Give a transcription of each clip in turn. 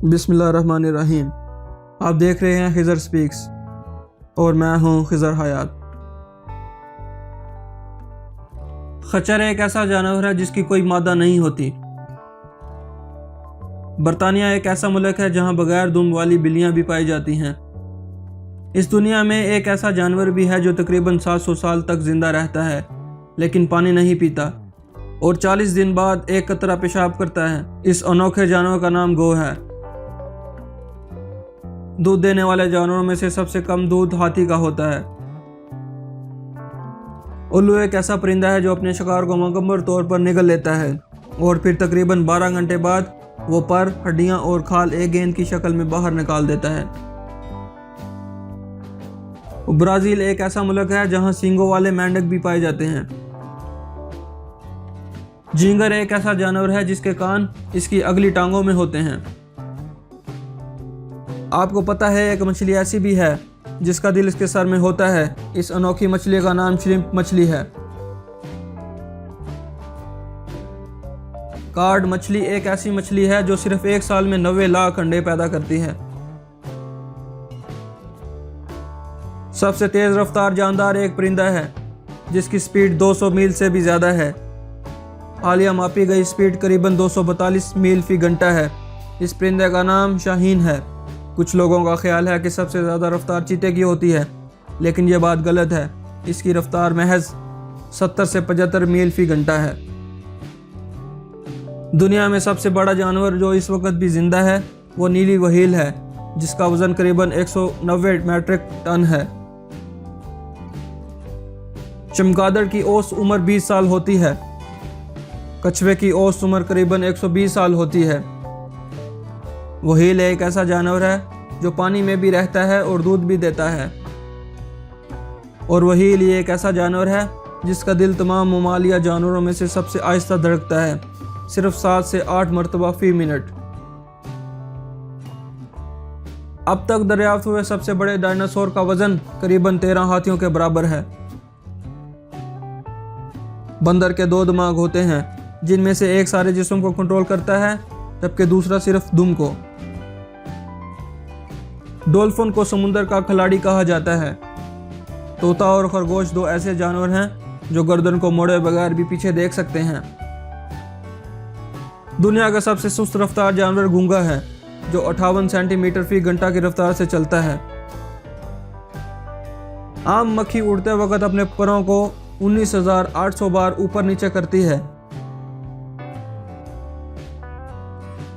बिस्मिल्लाहिर्रहमानिर्रहीम। आप देख रहे हैं खिज़र स्पीक्स और मैं हूं खिज़र हयात। खच्चर एक ऐसा जानवर है जिसकी कोई मादा नहीं होती। बरतानिया एक ऐसा मुल्क है जहां बगैर दुम वाली बिल्लियां भी पाई जाती हैं। इस दुनिया में एक ऐसा जानवर भी है जो तकरीबन 700 साल तक जिंदा रहता है लेकिन पानी नहीं पीता और 40 दिन बाद एक कतरा पेशाब करता है। इस अनोखे जानवर का नाम गौ है। दूध देने वाले जानवरों में से सबसे कम दूध हाथी का होता है। उल्लू एक ऐसा परिंदा है जो अपने शिकार को मुकम्मल तौर पर निगल लेता है और फिर तकरीबन 12 घंटे बाद वो पर, हड्डियां और खाल एक गेंद की शक्ल में बाहर निकाल देता है। ब्राज़ील एक ऐसा मुल्क है जहां सींगों वाले मेंढक भी पाए जाते हैं। झींगर एक ऐसा जानवर है जिसके कान इसकी अगली टांगों में होते हैं। आपको पता है एक मछली ऐसी भी है जिसका दिल इसके सर में होता है। इस अनोखी मछली का नाम श्रिम्प मछली है। कार्ड मछली एक ऐसी मछली है जो सिर्फ एक साल में 90 लाख अंडे पैदा करती है। सबसे तेज रफ्तार जानदार एक परिंदा है जिसकी स्पीड 200 मील से भी ज़्यादा है। हालिया मापी गई स्पीड करीबन 242 मील फी घंटा है। इस परिंदे का नाम शाहीन है। कुछ लोगों का ख्याल है कि सबसे ज़्यादा रफ्तार चीते की होती है, लेकिन यह बात गलत है। इसकी रफ्तार महज 70 से 75 मील फी घंटा है। दुनिया में सबसे बड़ा जानवर जो इस वक्त भी जिंदा है वो नीली व्हेल है जिसका वजन करीबन 190 मीट्रिक टन है। चमगादड़ की औसत उम्र 20 साल होती है। कछुए की औसत उम्र करीबन 120 साल होती है। व्हेल एक ऐसा जानवर है जो पानी में भी रहता है और दूध भी देता है। और व्हेल ये एक ऐसा जानवर है जिसका दिल तमाम ममालिया जानवरों में से सबसे आहिस्ता धड़कता है, सिर्फ 7 से 8 मरतबा फी मिनट। अब तक दरियाफ्त हुए सबसे बड़े डायनासोर का वजन करीबन 13 हाथियों के बराबर है। बंदर के 2 दिमाग होते हैं जिनमें से एक सारे जिस्म को कंट्रोल करता है जबकि दूसरा सिर्फ दुम को। डॉल्फिन को समुंदर का खिलाड़ी कहा जाता है। तोता और खरगोश 2 ऐसे जानवर हैं जो गर्दन को मोड़े बगैर भी पीछे देख सकते हैं। दुनिया का सबसे सुस्त रफ्तार जानवर गूंगा है जो 58 सेंटीमीटर फी घंटा की रफ्तार से चलता है। आम मक्खी उड़ते वक्त अपने परों को 19,800 बार ऊपर नीचे करती है।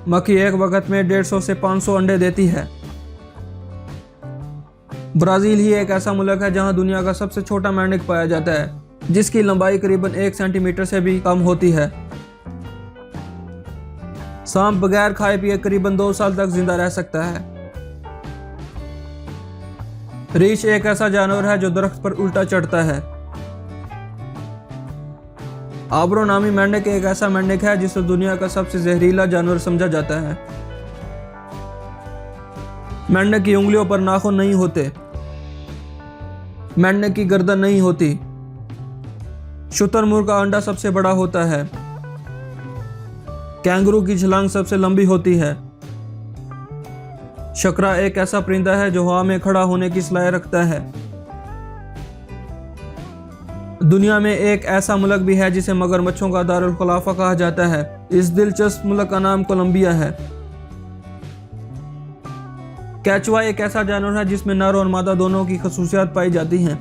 मक्खी एक वक्त में 150 से 500 अंडे देती है। ब्राज़ील ही एक ऐसा मुल्क है जहां दुनिया का सबसे छोटा मेंढक पाया जाता है जिसकी लंबाई करीबन 1 सेंटीमीटर से भी कम होती है। सांप बगैर खाए पिए करीबन 2 साल तक जिंदा रह सकता है। रीछ एक ऐसा जानवर है जो दरख्त पर उल्टा चढ़ता है। आबरो नामी मेंढक एक ऐसा मेंढक है जिसे दुनिया का सबसे जहरीला जानवर समझा जाता है। मेंढक की उंगलियों पर नाखून नहीं होते। मेंढक की गर्दन नहीं होती। शुतुरमुर्ग का अंडा सबसे बड़ा होता है। कैंगरू की छलांग सबसे लंबी होती है। शकरा एक ऐसा परिंदा है जो हवा में खड़ा होने की सलाहियत रखता है। दुनिया में एक ऐसा मुल्क भी है जिसे मगरमच्छों का दारुल खिलाफा कहा जाता है। इस दिलचस्प मुल्क का नाम कोलंबिया है। केचुआ एक ऐसा जानवर है जिसमें नर और मादा दोनों की खसूसियात पाई जाती हैं।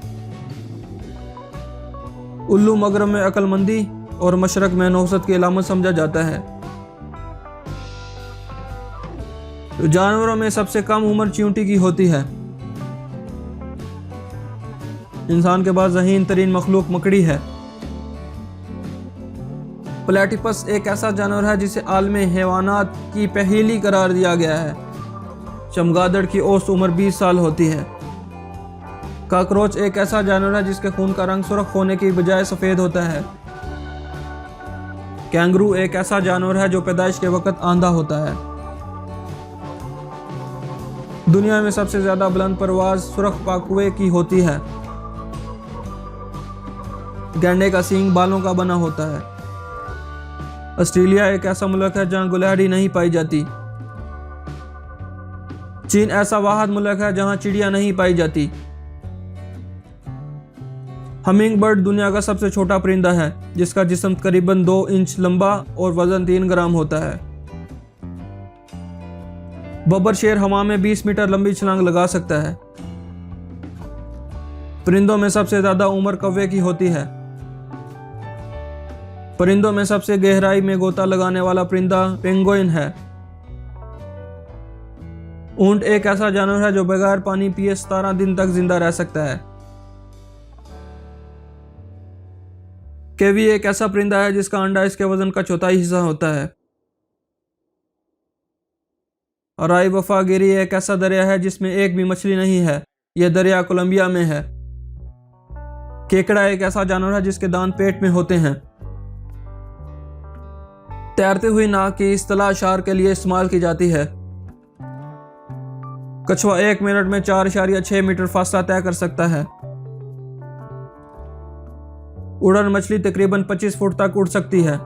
उल्लू मगरब में अक्लमंदी और मशरक में नौसत की अलामत समझा जाता है। तो जानवरों में सबसे कम उम्र चींटी की होती है। इंसान के पास ज़हीन तरीन मखलूक मकड़ी है। प्लेटिपस एक ऐसा जानवर है जिसे आलमी हैवानात की पहेली करार दिया गया है। चमगादड़ की औसत उम्र 20 साल होती है। काकरोच एक ऐसा जानवर है जिसके खून का रंग सुर्ख होने की बजाय सफ़ेद होता है। कैंगरू एक ऐसा जानवर है जो पैदाइश के वक्त आंधा होता है। दुनिया में सबसे ज़्यादा बुलंद परवाज सुर्ख पाकुए की होती है। गैंडे का सींग बालों का बना होता है। ऑस्ट्रेलिया एक ऐसा मुल्क है जहां गुलहरी नहीं पाई जाती। चीन ऐसा वाहिद मुल्क है जहां चिड़िया नहीं पाई जाती। हमिंग बर्ड दुनिया का सबसे छोटा परिंदा है जिसका जिस्म करीबन 2 इंच लंबा और वजन 3 ग्राम होता है। बब्बर शेर हवा में 20 मीटर लंबी छलांग लगा सकता है। परिंदों में सबसे ज्यादा उम्र कौवे की होती है। परिंदों में सबसे गहराई में गोता लगाने वाला परिंदा पेंगुइन है। ऊंट एक ऐसा जानवर है जो बगैर पानी पिए 17 दिन तक जिंदा रह सकता है। केवी एक ऐसा परिंदा है जिसका अंडा इसके वजन का 1/4 हिस्सा होता है। राई वफागिरी एक ऐसा दरिया है जिसमें एक भी मछली नहीं है। यह दरिया कोलंबिया में है। केकड़ा एक ऐसा जानवर है जिसके दांत पेट में होते हैं। तैरती हुई नाव की इस्तेलाह शार के लिए इस्तेमाल की जाती है। कछुआ 1 मिनट में 4.6 मीटर फासला तय कर सकता है। उड़न मछली तकरीबन 25 फुट तक उड़ सकती है।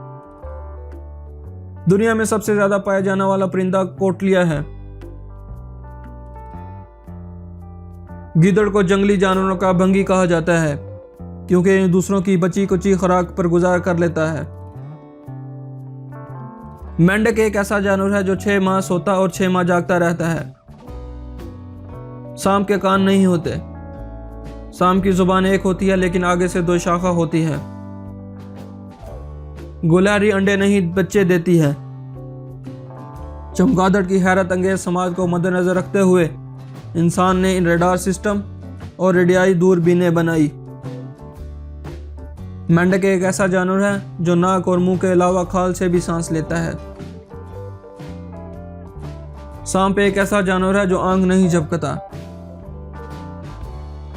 दुनिया में सबसे ज्यादा पाया जाने वाला परिंदा कोटलिया है। गीदड़ को जंगली जानवरों का भंगी कहा जाता है क्योंकि ये दूसरों की बची कुची खुराक पर गुजार कर लेता है। मेंढक एक ऐसा जानवर है जो 6 माह सोता और 6 माह जागता रहता है। सांप के कान नहीं होते। सांप की जुबान एक होती है लेकिन आगे से 2 शाखा होती है। गुलारी अंडे नहीं बच्चे देती है। चमगादड़ की हैरत अंगेज समाज को मद्देनजर रखते हुए इंसान ने रडार सिस्टम और रेडियाई दूरबीनें बनाई। मेंढक एक ऐसा जानवर है जो नाक और मुंह के अलावा खाल से भी सांस लेता है। सांप एक ऐसा जानवर है जो आंख नहीं झपकता।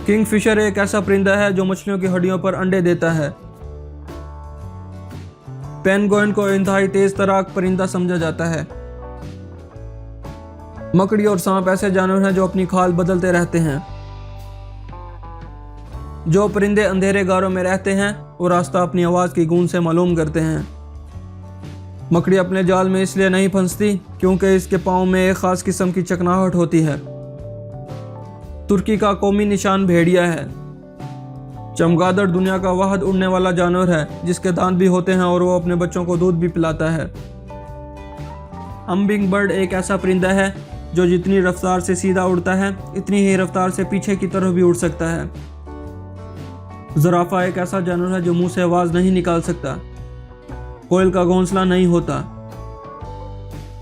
किंगफिशर एक ऐसा परिंदा है जो मछलियों की हड्डियों पर अंडे देता है। पेंगुइन को इंतहाई तेज तराक परिंदा समझा जाता है। मकड़ी और सांप ऐसे जानवर हैं जो अपनी खाल बदलते रहते हैं। जो परिंदे अंधेरे गारों में रहते हैं वो रास्ता अपनी आवाज की गूंज से मालूम करते हैं। मकड़ी अपने जाल में इसलिए नहीं फंसती क्योंकि इसके पाँव में एक खास किस्म की चकनाहट होती है। तुर्की का कौमी निशान भेड़िया है। चमगादड़ दुनिया का वाहिद उड़ने वाला जानवर है जिसके दांत भी होते हैं और वो अपने बच्चों को दूध भी पिलाता है। हमिंग बर्ड एक ऐसा परिंदा है जो जितनी रफ्तार से सीधा उड़ता है इतनी ही रफ्तार से पीछे की तरफ भी उड़ सकता है। ज़राफ़ा एक ऐसा जानवर है जो मुंह से आवाज नहीं निकाल सकता। कोयल का घोंसला नहीं होता।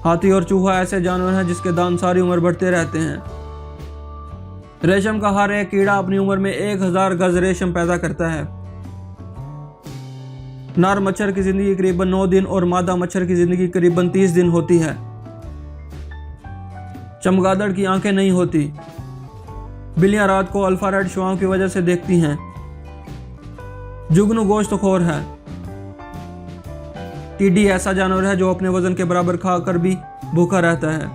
हाथी और चूहा ऐसे जानवर हैं जिसके दांत सारी उम्र बढ़ते रहते हैं। रेशम का हर एक कीड़ा अपनी उम्र में 1000 गज रेशम पैदा करता है। नर मच्छर की जिंदगी करीबन 9 दिन और मादा मच्छर की जिंदगी करीबन 30 दिन होती है। चमगादड़ की आंखें नहीं होती। बिल्लियां रात को अल्फा रेड शुआओं की वजह से देखती हैं। जुगनू गोश्तखोर है। टिड्डी ऐसा जानवर है जो अपने वजन के बराबर खाकर भी भूखा रहता है।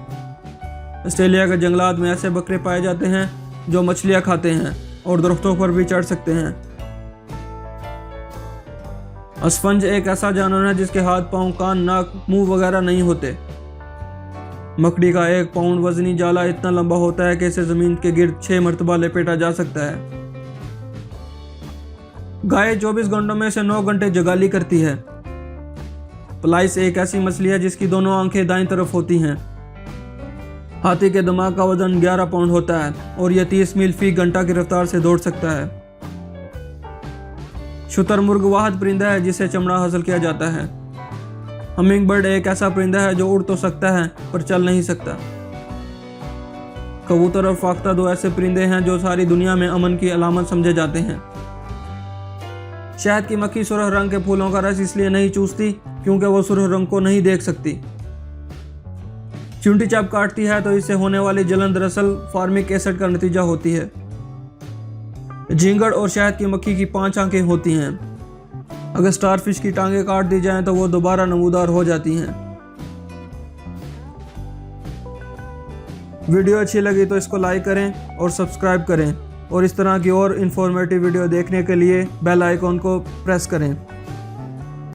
ऑस्ट्रेलिया के जंगलात में ऐसे बकरे पाए जाते हैं जो मछलियां खाते हैं और दरख्तों पर भी चढ़ सकते हैं। स्पंज एक ऐसा जानवर है जिसके हाथ पांव कान नाक मुंह वगैरह नहीं होते। मकड़ी का 1 पाउंड वजनी जाला इतना लंबा होता है कि इसे जमीन के गिर्द 6 मरतबा लपेटा जा सकता है। गाय 24 घंटों में से 9 घंटे जगाली करती है। प्लाइस एक ऐसी मछली है जिसकी दोनों आंखें दाईं तरफ होती हैं। हाथी के दिमाग का वजन 11 पाउंड होता है और यह 30 मील फी घंटा की रफ्तार से दौड़ सकता है। शुतुरमुर्ग वाहिद परिंदा है जिसे चमड़ा हासिल किया जाता है। हमिंग बर्ड एक ऐसा परिंदा है जो उड़ तो सकता है पर चल नहीं सकता। कबूतर और फाख्ता 2 ऐसे परिंदे हैं जो सारी दुनिया में अमन की अलामत समझे जाते हैं। शहद की मक्खी सुरख रंग के फूलों का रस इसलिए नहीं चूसती क्योंकि वो सुरख रंग को नहीं देख सकती। चींटी जब काटती है तो इससे होने वाली जलन दरअसल फार्मिक एसिड का नतीजा होती है। झींगड़ और शहद की मक्खी की 5 आंखें होती हैं। अगर स्टारफिश की टांगें काट दी जाएं तो वो दोबारा नमूदार हो जाती हैं। वीडियो अच्छी लगी तो इसको लाइक करें और सब्सक्राइब करें और इस तरह की और इन्फॉर्मेटिव वीडियो देखने के लिए बेल आइकॉन को प्रेस करें।